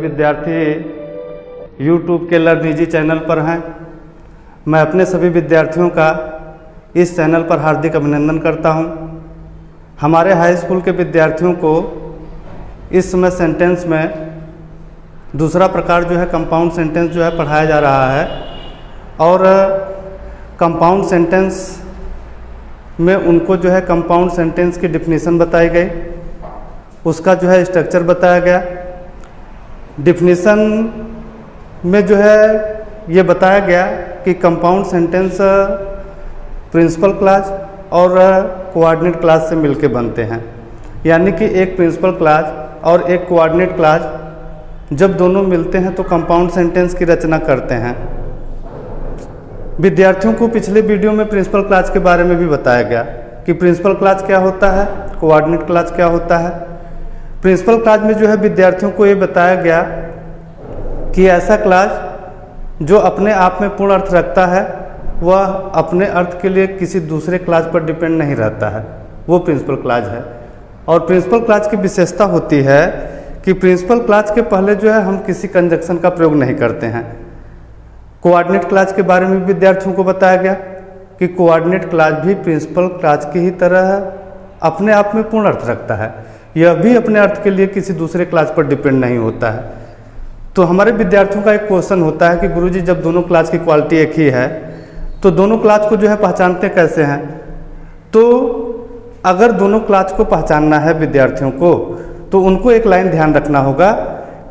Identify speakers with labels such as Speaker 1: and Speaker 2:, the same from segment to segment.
Speaker 1: विद्यार्थी YouTube के लर्निजी channel पर हैं। मैं अपने सभी विद्यार्थियों का इस चैनल पर हार्दिक अभिनंदन करता हूं। हमारे हाई स्कूल के विद्यार्थियों को इस समय सेंटेंस में दूसरा प्रकार जो है कंपाउंड सेंटेंस जो है पढ़ाया जा रहा है और कंपाउंड सेंटेंस में उनको जो है कंपाउंड सेंटेंस की डिफिनीशन बताई गई, उसका जो है स्ट्रक्चर बताया गया। डिफिनीशन में जो है ये बताया गया कि कंपाउंड सेंटेंस प्रिंसिपल क्लॉज और कोऑर्डिनेट क्लॉज से मिलके बनते हैं, यानी कि एक प्रिंसिपल क्लॉज और एक कोऑर्डिनेट क्लॉज जब दोनों मिलते हैं तो कंपाउंड सेंटेंस की रचना करते हैं। विद्यार्थियों को पिछले वीडियो में प्रिंसिपल क्लॉज के बारे में भी बताया गया कि प्रिंसिपल क्लॉज क्या होता है, कोऑर्डिनेट क्लॉज क्या होता है। प्रिंसिपल क्लॉज में जो है विद्यार्थियों को ये बताया गया कि ऐसा क्लॉज जो अपने आप में पूर्ण अर्थ रखता है वह अपने अर्थ के लिए किसी दूसरे क्लॉज पर डिपेंड नहीं रहता है, वो प्रिंसिपल क्लॉज है। और प्रिंसिपल क्लॉज की विशेषता होती है कि प्रिंसिपल क्लॉज के पहले जो है हम किसी कंजक्शन का प्रयोग नहीं करते हैं। कोऑर्डिनेट क्लॉज के बारे में विद्यार्थियों को बताया गया कि कोऑर्डिनेट क्लॉज भी प्रिंसिपल क्लॉज की ही तरह अपने आप में पूर्ण अर्थ रखता है, यह भी अपने अर्थ के लिए किसी दूसरे क्लॉज पर डिपेंड नहीं होता है। तो हमारे विद्यार्थियों का एक क्वेश्चन होता है कि गुरुजी जब दोनों क्लॉज की क्वालिटी एक ही है तो दोनों क्लॉज को जो है पहचानते कैसे हैं। तो अगर दोनों क्लॉज को पहचानना है विद्यार्थियों को तो उनको एक लाइन ध्यान रखना होगा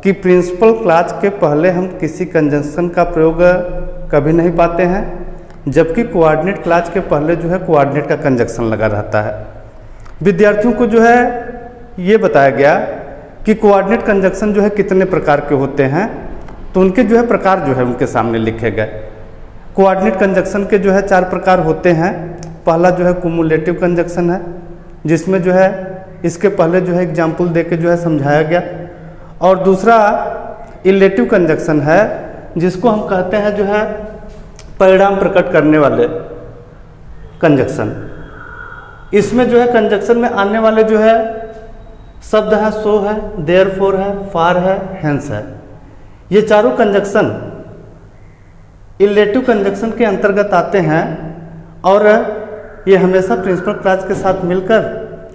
Speaker 1: कि प्रिंसिपल क्लॉज के पहले हम किसी कंजंक्शन का प्रयोग कभी नहीं पाते हैं, जबकि कोऑर्डिनेट क्लॉज के पहले जो है कोऑर्डिनेट का कंजंक्शन लगा रहता है। विद्यार्थियों को जो है ये बताया गया कि कोऑर्डिनेट कंजंक्शन जो है कितने प्रकार के होते हैं, तो उनके जो है प्रकार जो है उनके सामने लिखे गए। कोऑर्डिनेट कंजंक्शन के जो है 4 प्रकार होते हैं। पहला जो है कुमुलेटिव कंजंक्शन है, जिसमें जो है इसके पहले जो है एग्जाम्पल दे के जो है समझाया गया। और दूसरा इलेटिव कंजंक्शन है, जिसको हम कहते हैं जो है परिणाम प्रकट करने वाले कंजंक्शन। इसमें जो है कंजंक्शन में आने वाले जो है शब्द है सो है, देयरफॉर है, फार है, हेंस है। ये चारों कंजंक्शन इलेटिव कंजंक्शन के अंतर्गत आते हैं और ये हमेशा प्रिंसिपल क्लॉज के साथ मिलकर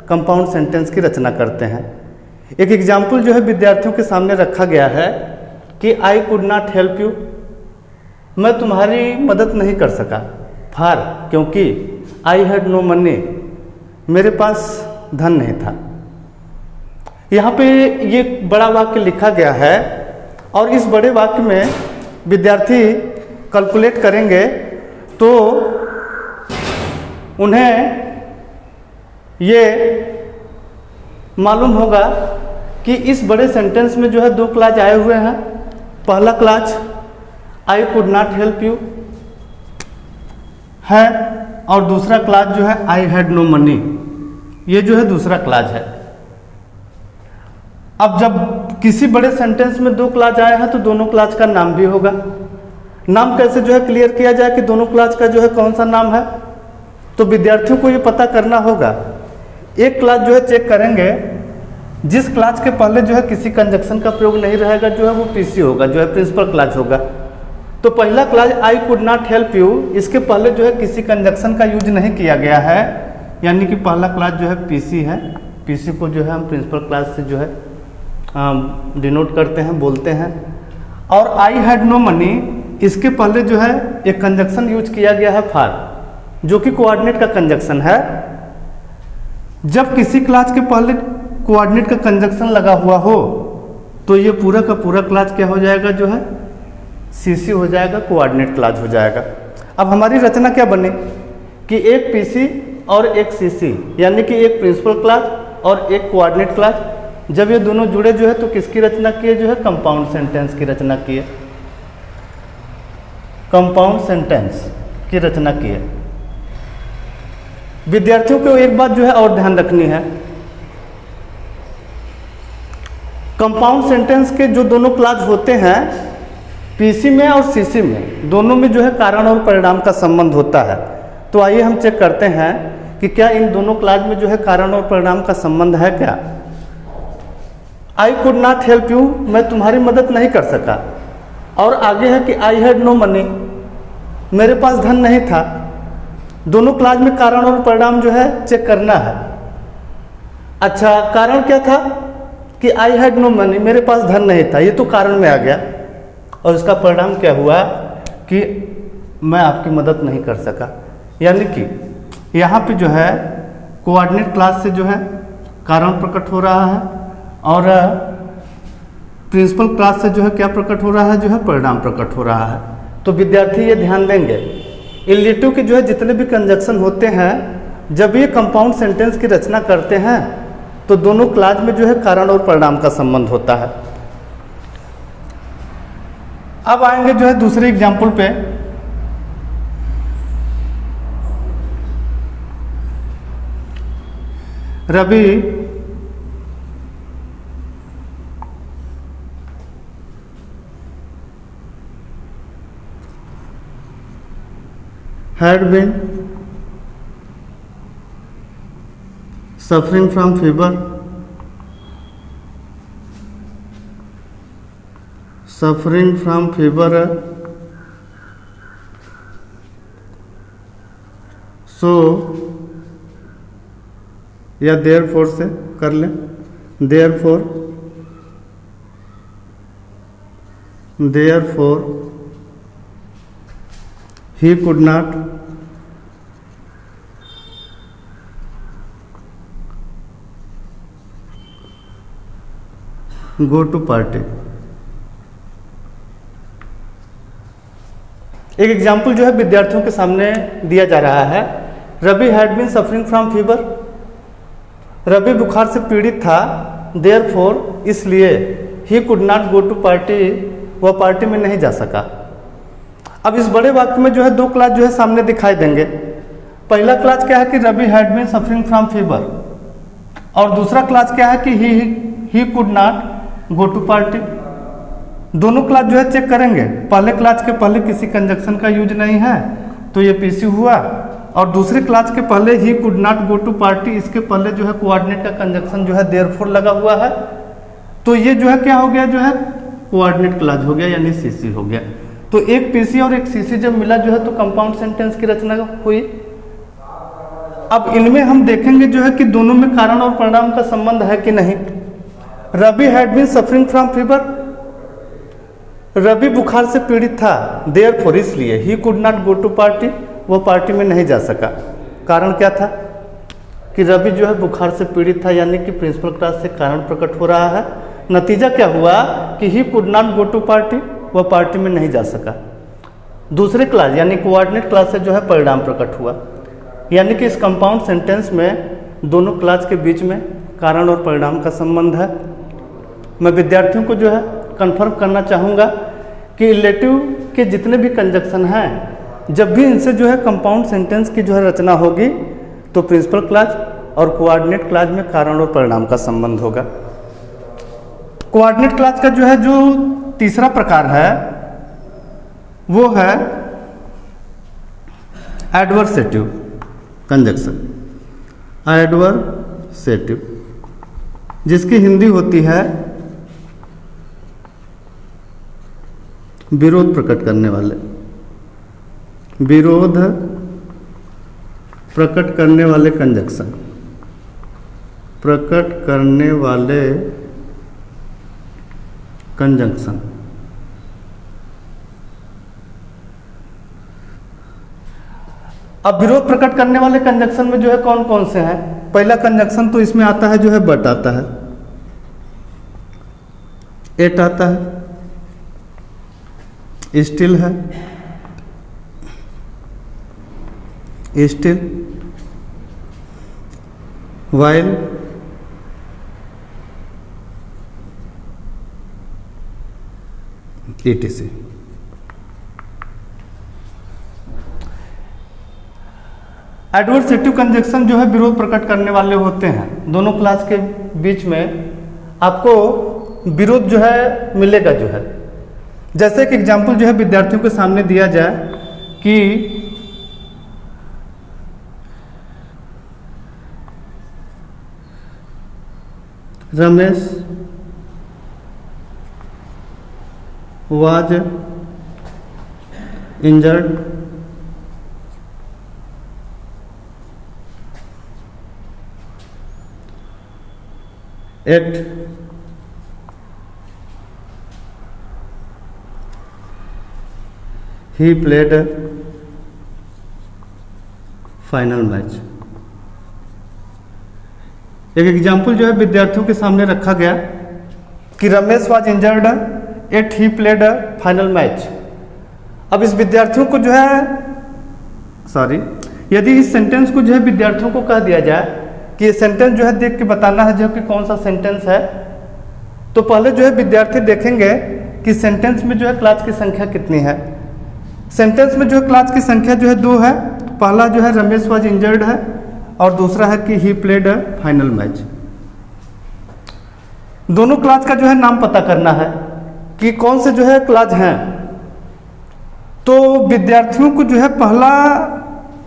Speaker 1: कंपाउंड सेंटेंस की रचना करते हैं। एक एग्जाम्पल जो है विद्यार्थियों के सामने रखा गया है कि I could not help you, मैं तुम्हारी मदद नहीं कर सका। फार, क्योंकि आई हैड नो मनी, मेरे पास धन नहीं था। यहाँ पे ये बड़ा वाक्य लिखा गया है और इस बड़े वाक्य में विद्यार्थी कैलकुलेट करेंगे तो उन्हें ये मालूम होगा कि इस बड़े सेंटेंस में जो है 2 क्लॉज आए हुए हैं। पहला clause I could not help you है और दूसरा क्लॉज जो है आई हैड नो मनी, ये जो है दूसरा क्लॉज है। अब जब किसी बड़े सेंटेंस में 2 क्लॉज आए हैं तो दोनों क्लॉज का नाम भी होगा। नाम कैसे जो है क्लियर किया जाए कि दोनों क्लॉज का जो है कौन सा नाम है, तो विद्यार्थियों को ये पता करना होगा। एक क्लॉज जो है चेक करेंगे, जिस क्लॉज के पहले जो है किसी कंजंक्शन का प्रयोग नहीं रहेगा जो है वो पीसी होगा, जो है प्रिंसिपल क्लॉज होगा। तो पहला clause I could not help you, इसके पहले जो है किसी कंजंक्शन का यूज नहीं किया गया है, यानी कि पहला क्लॉज जो है पीसी है। पीसी को जो है हम प्रिंसिपल क्लॉज से जो है डिनोट करते हैं, बोलते हैं। और आई हैड नो मनी, इसके पहले जो है एक कंजंक्शन यूज किया गया है फार, जो कि कोऑर्डिनेट का कंजंक्शन है। जब किसी क्लॉज के पहले कोऑर्डिनेट का कंजंक्शन लगा हुआ हो तो ये पूरा का पूरा क्लॉज क्या हो जाएगा, जो है सीसी हो जाएगा, कोऑर्डिनेट क्लॉज हो जाएगा। अब हमारी रचना क्या बने कि एक पीसी और एक सीसी, यानी कि एक प्रिंसिपल क्लॉज और एक कोऑर्डिनेट क्लॉज, जब ये दोनों जुड़े जो है तो किसकी रचना किए, जो है कंपाउंड सेंटेंस की रचना किए, कंपाउंड सेंटेंस की रचना किए। विद्यार्थियों को एक बात जो है और ध्यान रखनी है, कंपाउंड सेंटेंस के जो दोनों क्लॉज होते हैं पीसी में और सीसी में, दोनों में जो है कारण और परिणाम का संबंध होता है। तो आइए हम चेक करते हैं कि क्या इन दोनों क्लॉज में जो है कारण और परिणाम का संबंध है क्या। I could not help you, मैं तुम्हारी मदद नहीं कर सका। और आगे है कि आई हैड नो मनी, मेरे पास धन नहीं था। दोनों क्लास में कारण और परिणाम जो है चेक करना है। अच्छा, कारण क्या था कि आई हैड नो मनी, मेरे पास धन नहीं था, ये तो कारण में आ गया। और इसका परिणाम क्या हुआ कि मैं आपकी मदद नहीं कर सका। यानी कि यहाँ पे जो है कोऑर्डिनेट क्लास से जो है कारण प्रकट हो रहा है और प्रिंसिपल क्लास से जो है क्या प्रकट हो रहा है, जो है परिणाम प्रकट हो रहा है। तो विद्यार्थी ये ध्यान देंगे, इल्लिटिव के जो है जितने भी कंजक्शन होते हैं, जब ये कंपाउंड सेंटेंस की रचना करते हैं तो दोनों क्लास में जो है कारण और परिणाम का संबंध होता है। अब आएंगे जो है दूसरे एग्जाम्पल पे। Ravi had been suffering from fever, so या therefore से कर लें, therefore he could not go to party। एक एग्जाम्पल जो है विद्यार्थियों के सामने दिया जा रहा है। Ravi had been suffering from fever, Ravi बुखार से पीड़ित था, देयरफॉर इसलिए, he could not go to party, वह पार्टी में नहीं जा सका। अब इस बड़े वाक्य में जो है दो क्लास जो है सामने दिखाई देंगे। पहला क्लास क्या है कि Ravi had been suffering from fever, और दूसरा क्लास क्या है कि he could not go to party. दोनों क्लास जो है चेक करेंगे। पहले क्लास के पहले किसी कंजक्शन का यूज नहीं है तो ये पीसी हुआ, और दूसरे क्लास के पहले he could not go to party, इसके पहले जो है कोऑर्डिनेट का कंजक्शन जो है देयरफॉर लगा हुआ है। तो ये जो है क्या हो गया, जो है कोऑर्डिनेट क्लास हो गया, यानी सीसी हो गया। तो एक पीसी और एक सीसी जब मिला जो है तो कंपाउंड सेंटेंस की रचना हुई। अब इनमें हम देखेंगे जो है कि दोनों में कारण और परिणाम का संबंध है कि नहीं। Ravi had been suffering from fever, Ravi बुखार से पीड़ित था, देयरफॉर इसलिए, he could not go to party, वो पार्टी में नहीं जा सका। कारण क्या था कि रवि जो है बुखार से पीड़ित था, यानी कि प्रिंसिपल क्लास से कारण प्रकट हो रहा है। नतीजा क्या हुआ कि he could not go to party, वह पार्टी में नहीं जा सका। दूसरे क्लास यानी कोऑर्डिनेट क्लास से जो है परिणाम प्रकट हुआ, यानी कि इस कंपाउंड सेंटेंस में दोनों क्लास के बीच में कारण और परिणाम का संबंध है। मैं विद्यार्थियों को जो है कंफर्म करना चाहूँगा कि रिलेटिव के जितने भी कंजक्शन हैं, जब भी इनसे जो है कंपाउंड सेंटेंस की जो है रचना होगी तो प्रिंसिपल क्लास और कोऑर्डिनेट क्लास में कारण और परिणाम का संबंध होगा। कोऑर्डिनेट क्लास का जो है जो तीसरा प्रकार है वो है एडवर्सेटिव कंजक्शन, एडवर्सेटिव, जिसकी हिंदी होती है विरोध प्रकट करने वाले, विरोध प्रकट करने वाले कंजक्शन, प्रकट करने वाले कंजक्शन। अब विरोध प्रकट करने वाले कंजक्शन में जो है कौन कौन से हैं। पहला कंजक्शन तो इसमें आता है जो है बट आता है, एट आता है, स्टिल है, still, while, etc। Adversative conjunction जो है विरोध प्रकट करने वाले होते हैं। दोनों क्लास के बीच में आपको विरोध जो है मिलेगा जो है। जैसे कि एग्जाम्पल जो है विद्यार्थियों के सामने दिया जाए कि Ramesh was injured at he played final match. एक एग्जाम्पल जो है विद्यार्थियों के सामने रखा गया कि Ramesh was injured at he played final match. अब इस विद्यार्थियों को जो है यदि इस सेंटेंस को जो है विद्यार्थियों को कह दिया जाए कि ये सेंटेंस जो है देख के बताना है जो कि कौन सा सेंटेंस है, तो पहले जो है विद्यार्थी देखेंगे कि सेंटेंस में जो है क्लास की संख्या कितनी है। सेंटेंस में जो है क्लास की संख्या जो है 2 है। पहला जो है रमेश वाज इंजर्ड है और दूसरा है कि ही प्लेड फाइनल मैच। दोनों क्लास का जो है नाम पता करना है कि कौन से जो है क्लास हैं। तो विद्यार्थियों को जो है पहला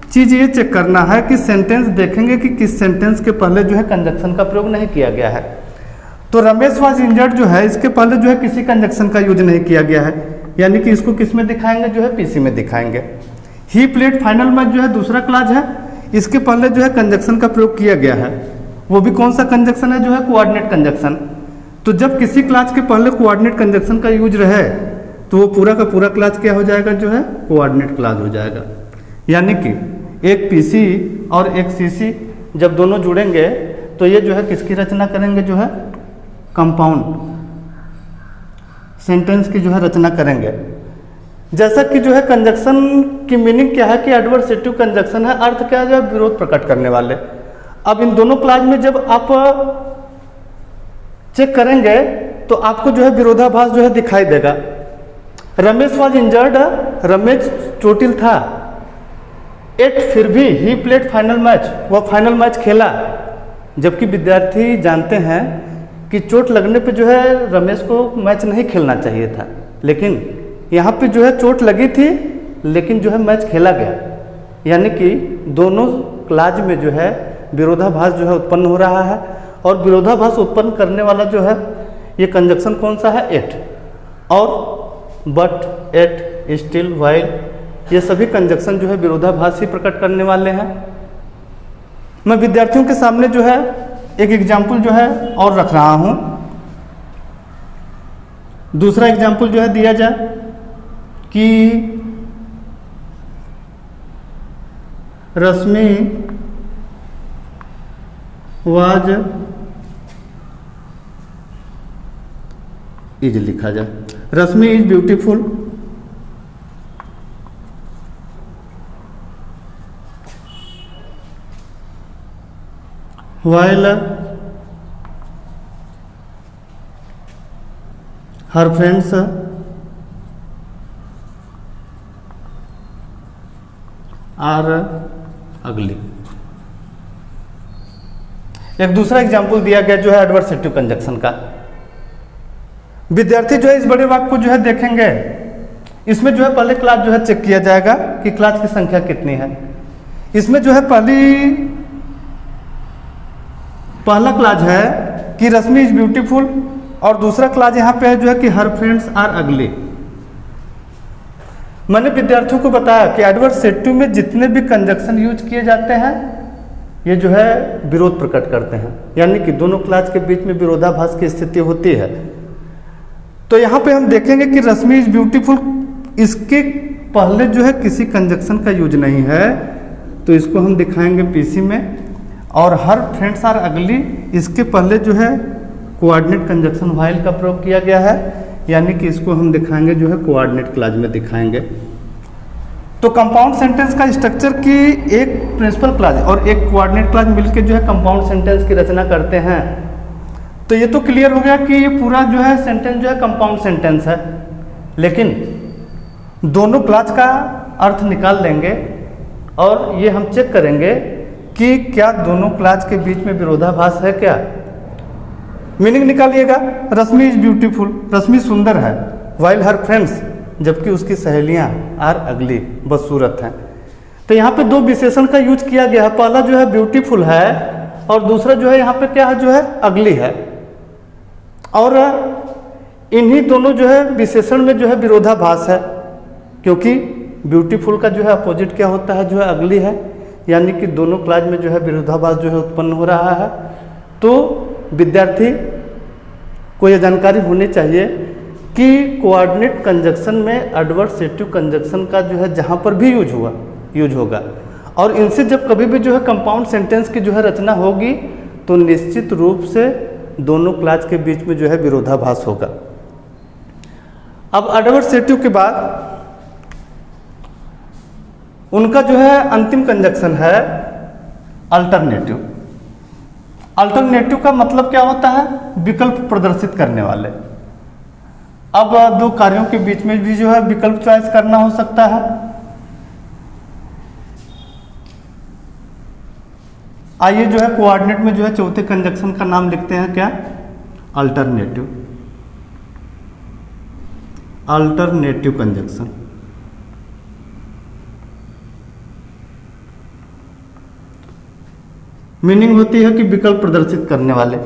Speaker 1: चीज ये चेक करना है कि सेंटेंस देखेंगे कि किस सेंटेंस के पहले जो है कंजक्शन का प्रयोग नहीं किया गया है। तो रमेश वाज इंजर्ड जो है इसके पहले जो है किसी कंजक्शन का यूज नहीं किया गया है, यानी कि इसको किस में दिखाएंगे, जो है पीसी में दिखाएंगे। ही प्लेड फाइनल मैच जो है दूसरा क्लास है, इसके पहले जो है कंजक्शन का प्रयोग किया गया है। वो भी कौन सा कंजक्शन है, जो है कोऑर्डिनेट कंजक्शन। तो जब किसी क्लास के पहले कोऑर्डिनेट कंजक्शन का यूज रहे तो वो पूरा का पूरा क्लास क्या हो जाएगा, जो है कोऑर्डिनेट क्लास हो जाएगा। यानी कि एक पीसी और एक सीसी जब दोनों जुड़ेंगे तो ये जो है किसकी रचना करेंगे, जो है कंपाउंड सेंटेंस की जो है रचना करेंगे। जैसा कि जो है कंजक्शन की मीनिंग क्या है कि एडवर्सेटिव कंजक्शन है, अर्थ क्या है, जो है विरोध प्रकट करने वाले। अब इन दोनों क्लास में जब आप चेक करेंगे तो आपको जो है विरोधाभास जो है दिखाई देगा। रमेश वाज इंजर्ड, रमेश चोटिल था, एट फिर भी ही प्लेड फाइनल मैच, वह फाइनल मैच खेला। जबकि विद्यार्थी जानते हैं कि चोट लगने पे जो है रमेश को मैच नहीं खेलना चाहिए था, लेकिन यहाँ पे जो है चोट लगी थी लेकिन जो है मैच खेला गया। यानी कि दोनों क्लास में जो है विरोधाभास जो है उत्पन्न हो रहा है, और विरोधाभास उत्पन्न करने वाला जो है ये कंजक्शन कौन सा है, एट। और बट, एट, स्टिल, व्हाइल, ये सभी कंजक्शन जो है विरोधाभास ही प्रकट करने वाले हैं। मैं विद्यार्थियों के सामने जो है एक एग्जाम्पल जो है और रख रहा हूं। दूसरा एग्जाम्पल जो है दिया जाए कि रश्मि वाज इज लिखा जाए, Rashmi is beautiful while her friends are ugly। एक दूसरा एग्जाम्पल दिया गया जो है एडवर्सेटिव कंजक्शन का। विद्यार्थी जो है इस बड़े वाक्य को जो है देखेंगे, इसमें जो है पहले क्लास जो है चेक किया जाएगा कि क्लास की संख्या कितनी है। इसमें जो है पहला क्लास है कि रश्मि इज ब्यूटीफुल, और दूसरा क्लास यहाँ पे है जो है कि हर फ्रेंड्स आर अगली। मैंने विद्यार्थियों को बताया कि एडवर्सेटिव में जितने भी कंजक्शन यूज किए जाते हैं ये जो है विरोध प्रकट करते हैं, यानी कि दोनों क्लास के बीच में विरोधाभास की स्थिति होती है। तो यहाँ पे हम देखेंगे कि रश्मि इज ब्यूटीफुल, इसके पहले जो है किसी कंजक्शन का यूज नहीं है, तो इसको हम दिखाएंगे पीसी में। और हर फ्रेंड्स आर अगली, इसके पहले जो है कोऑर्डिनेट कंजक्शन व्हाइल का प्रयोग किया गया है, यानी कि इसको हम दिखाएंगे जो है कोऑर्डिनेट क्लास में दिखाएंगे। तो कंपाउंड सेंटेंस का स्ट्रक्चर की एक प्रिंसिपल क्लास और एक कोऑर्डिनेट क्लास मिलकर जो है कंपाउंड सेंटेंस की रचना करते हैं। तो ये तो क्लियर हो गया कि ये पूरा जो है सेंटेंस जो है कंपाउंड सेंटेंस है, लेकिन दोनों क्लास का अर्थ निकाल लेंगे और ये हम चेक करेंगे कि क्या दोनों क्लास के बीच में विरोधाभास है क्या। मीनिंग निकालिएगा, रश्मि इज ब्यूटीफुल, रश्मि सुंदर है, वाइल हर फ्रेंड्स, जबकि उसकी सहेलियां आर अगली, बदसूरत हैं। तो यहाँ पे दो विशेषण का यूज किया गया है, पहला जो है ब्यूटीफुल है और दूसरा जो है यहाँ पे क्या है, जो है अगली है। और इन्हीं दोनों जो है विशेषण में जो है विरोधाभास है, क्योंकि ब्यूटीफुल का जो है अपोजिट क्या होता है, जो है अगली है, यानी कि दोनों क्लास में जो है विरोधाभास जो है उत्पन्न हो रहा है। तो विद्यार्थी को यह जानकारी होनी चाहिए कि कोऑर्डिनेट कंजक्शन में एडवर्सेटिव कंजक्शन का जो है जहाँ पर भी यूज होगा और इनसे जब कभी भी जो है कंपाउंड सेंटेंस की जो है रचना होगी तो निश्चित रूप से दोनों क्लास के बीच में जो है विरोधाभास होगा। अब एडवर्सेटिव के बाद उनका जो है अंतिम कंजक्शन है अल्टरनेटिव। अल्टरनेटिव का मतलब क्या होता है, विकल्प प्रदर्शित करने वाले। अब दो कार्यों के बीच में भी जो है विकल्प चॉइस करना हो सकता है। आइए जो है कोऑर्डिनेट में जो है चौथे कंजक्शन का नाम लिखते हैं क्या, अल्टरनेटिव। अल्टरनेटिव कंजक्शन मीनिंग होती है कि विकल्प प्रदर्शित करने वाले।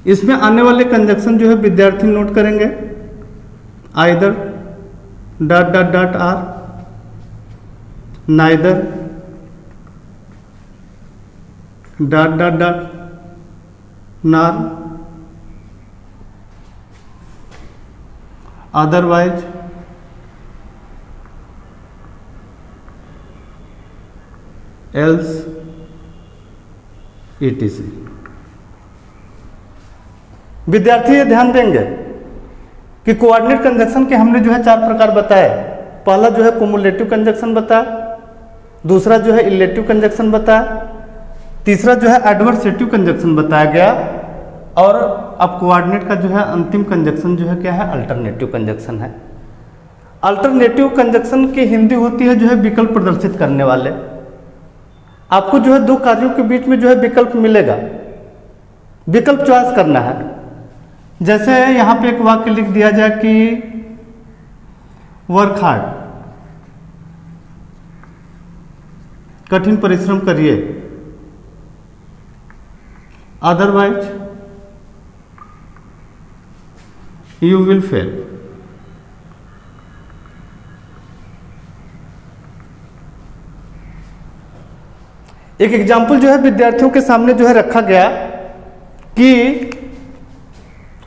Speaker 1: इसमें आने वाले कंजक्शन जो है विद्यार्थी नोट करेंगे, either dot dot dot are, neither dot dot dot नार, अदरवाइज एल्स etc। विद्यार्थी ये ध्यान देंगे कि कोऑर्डिनेट कंजक्शन के हमने जो है 4 प्रकार बताए। पहला जो है कुमुलेटिव कंजक्शन बताया, दूसरा जो है इलेटिव कंजक्शन बताया, तीसरा जो है एडवर्सेटिव कंजक्शन बताया गया और अब कोऑर्डिनेट का जो है अंतिम कंजक्शन जो है क्या है, अल्टरनेटिव कंजक्शन है। अल्टरनेटिव कंजक्शन की हिंदी होती है जो है विकल्प प्रदर्शित करने वाले। आपको जो है दो कार्यों के बीच में जो है विकल्प मिलेगा, विकल्प चॉइस करना है। जैसे यहां पे एक वाक्य लिख दिया जाए कि वर्क हार्ड, कठिन परिश्रम करिए, अदरवाइज यू विल फेल। एक एग्जाम्पल जो है विद्यार्थियों के सामने जो है रखा गया कि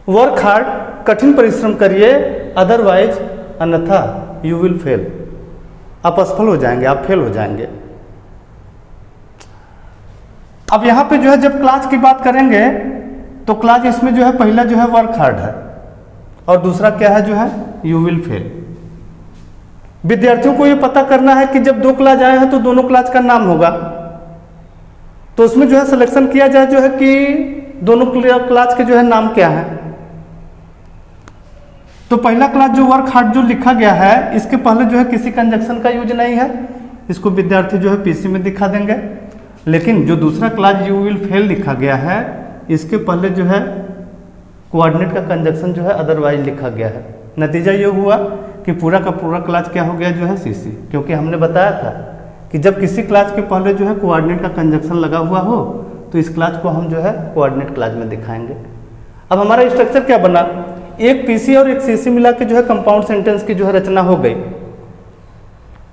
Speaker 1: वर्क हार्ड, कठिन परिश्रम करिए, अदरवाइज अन्यथा यू विल फेल, आप असफल हो जाएंगे, आप फेल हो जाएंगे। अब यहां पे जो है जब क्लास की बात करेंगे तो क्लास इसमें जो है पहला जो है वर्क हार्ड है और दूसरा क्या है जो है यू विल फेल। विद्यार्थियों को ये पता करना है कि जब दो क्लास आए हैं तो दोनों क्लास का नाम होगा, तो उसमें जो है सिलेक्शन किया जाए जो है कि दोनों क्लास के जो है नाम क्या है। तो पहला क्लास जो वर्क हार्ड जो लिखा गया है इसके पहले जो है किसी कंजक्शन का यूज नहीं है, इसको विद्यार्थी जो है पीसी में दिखा देंगे। लेकिन जो दूसरा क्लास यू विल फेल लिखा गया है इसके पहले जो है कोऑर्डिनेट का कंजक्शन जो है अदरवाइज लिखा गया है। नतीजा ये हुआ कि पूरा का पूरा क्लास क्या हो गया जो है सीसी, क्योंकि हमने बताया था कि जब किसी क्लास के पहले जो है कोऑर्डिनेट का कंजक्शन लगा हुआ हो तो इस क्लास को हम जो है कोऑर्डिनेट क्लास में दिखाएंगे। अब हमारा स्ट्रक्चर क्या बना, एक पीसी और एक सीसी मिला के जो है कंपाउंड सेंटेंस की जो है रचना हो गई।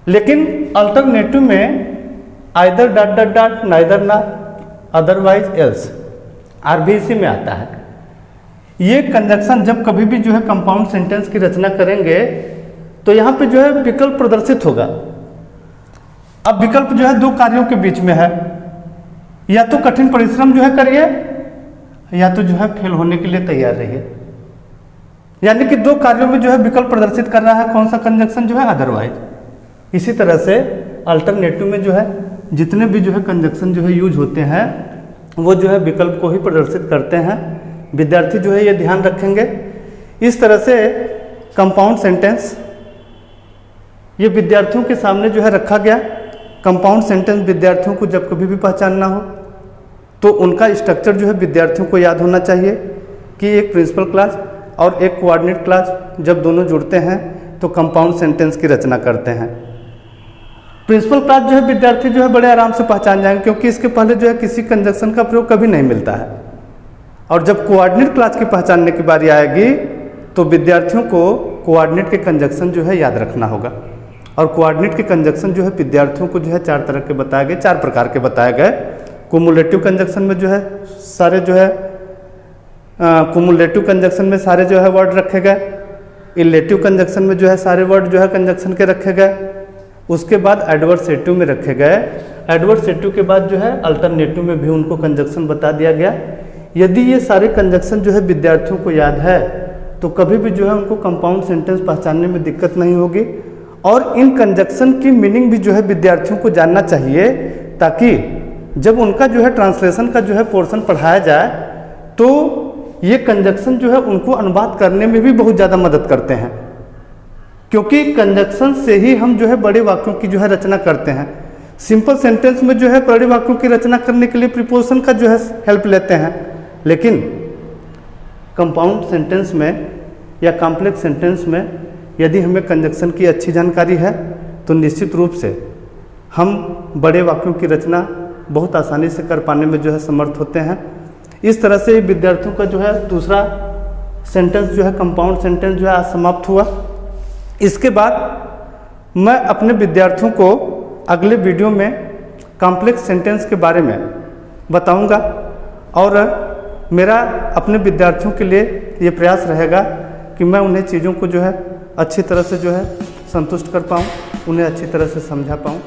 Speaker 1: लेकिन अल्टरनेटिव में either dot dot dot, neither ना, अदरवाइज एल्स, आर भी इसी में आता है। ये कंजक्शन जब कभी भी जो है कंपाउंड सेंटेंस की रचना करेंगे तो यहाँ पे जो है विकल्प प्रदर्शित होगा। अब विकल्प जो है दो कार्यों के बीच में है, या तो कठिन परिश्रम जो है करिए या तो जो है फेल होने के लिए तैयार रहिए। यानी कि दो कार्यों में जो है विकल्प प्रदर्शित कर रहा है कौन सा कंजक्शन जो है अदरवाइज। इसी तरह से अल्टरनेटिव में जो है जितने भी जो है कंजक्शन जो है यूज होते हैं वो जो है विकल्प को ही प्रदर्शित करते हैं। विद्यार्थी जो है ये ध्यान रखेंगे। इस तरह से कंपाउंड सेंटेंस ये विद्यार्थियों के सामने जो है रखा गया। कंपाउंड सेंटेंस विद्यार्थियों को जब कभी भी पहचानना हो तो उनका स्ट्रक्चर जो है विद्यार्थियों को याद होना चाहिए कि एक प्रिंसिपल क्लास और एक कोऑर्डिनेट क्लास जब दोनों जुड़ते हैं तो कंपाउंड सेंटेंस की रचना करते हैं। प्रिंसिपल क्लास जो है विद्यार्थी जो है बड़े आराम से पहचान जाएंगे, क्योंकि इसके पहले जो है किसी कंजक्शन का प्रयोग कभी नहीं मिलता है। और जब कोऑर्डिनेट क्लास की पहचानने की बारी आएगी तो विद्यार्थियों को कोऑर्डिनेट के कंजक्शन जो है याद रखना होगा। और कोऑर्डिनेट के कंजक्शन जो है विद्यार्थियों को जो है 4 तरह के बताए गए, 4 प्रकार के बताए गए। कुमुलेटिव कंजक्शन में जो है सारे जो है कुमुलेटिव कंजक्शन में सारे जो है वर्ड रखे गए। इलेटिव कंजक्शन में जो है सारे वर्ड जो है कंजक्शन के रखे गए। उसके बाद एडवर्सेटिव में रखे गए। एडवर्सेटिव के बाद जो है अल्टरनेटिव में भी उनको कंजक्शन बता दिया गया। यदि ये सारे कंजक्शन जो है विद्यार्थियों को याद है तो कभी भी जो है उनको कंपाउंड सेंटेंस पहचानने में दिक्कत नहीं होगी। और इन कंजक्शन की मीनिंग भी जो है विद्यार्थियों को जानना चाहिए, ताकि जब उनका जो है ट्रांसलेशन का जो है पोर्शन पढ़ाया जाए तो ये कंजक्शन जो है उनको अनुवाद करने में भी बहुत ज़्यादा मदद करते हैं, क्योंकि कंजक्शन से ही हम जो है बड़े वाक्यों की जो है रचना करते हैं। सिंपल सेंटेंस में जो है बड़े वाक्यों की रचना करने के लिए प्रीपोजिशन का जो है हेल्प लेते हैं, लेकिन कंपाउंड सेंटेंस में या कॉम्प्लेक्स सेंटेंस में यदि हमें कंजक्शन की अच्छी जानकारी है तो निश्चित रूप से हम बड़े वाक्यों की रचना बहुत आसानी से कर पाने में जो है समर्थ होते हैं। इस तरह से विद्यार्थियों का जो है दूसरा सेंटेंस जो है कंपाउंड सेंटेंस जो है आज समाप्त हुआ। इसके बाद मैं अपने विद्यार्थियों को अगले वीडियो में कॉम्प्लेक्स सेंटेंस के बारे में बताऊंगा, और मेरा अपने विद्यार्थियों के लिए ये प्रयास रहेगा कि मैं उन्हें चीज़ों को जो है अच्छी तरह से जो है संतुष्ट कर पाऊँ, उन्हें अच्छी तरह से समझा पाऊँ।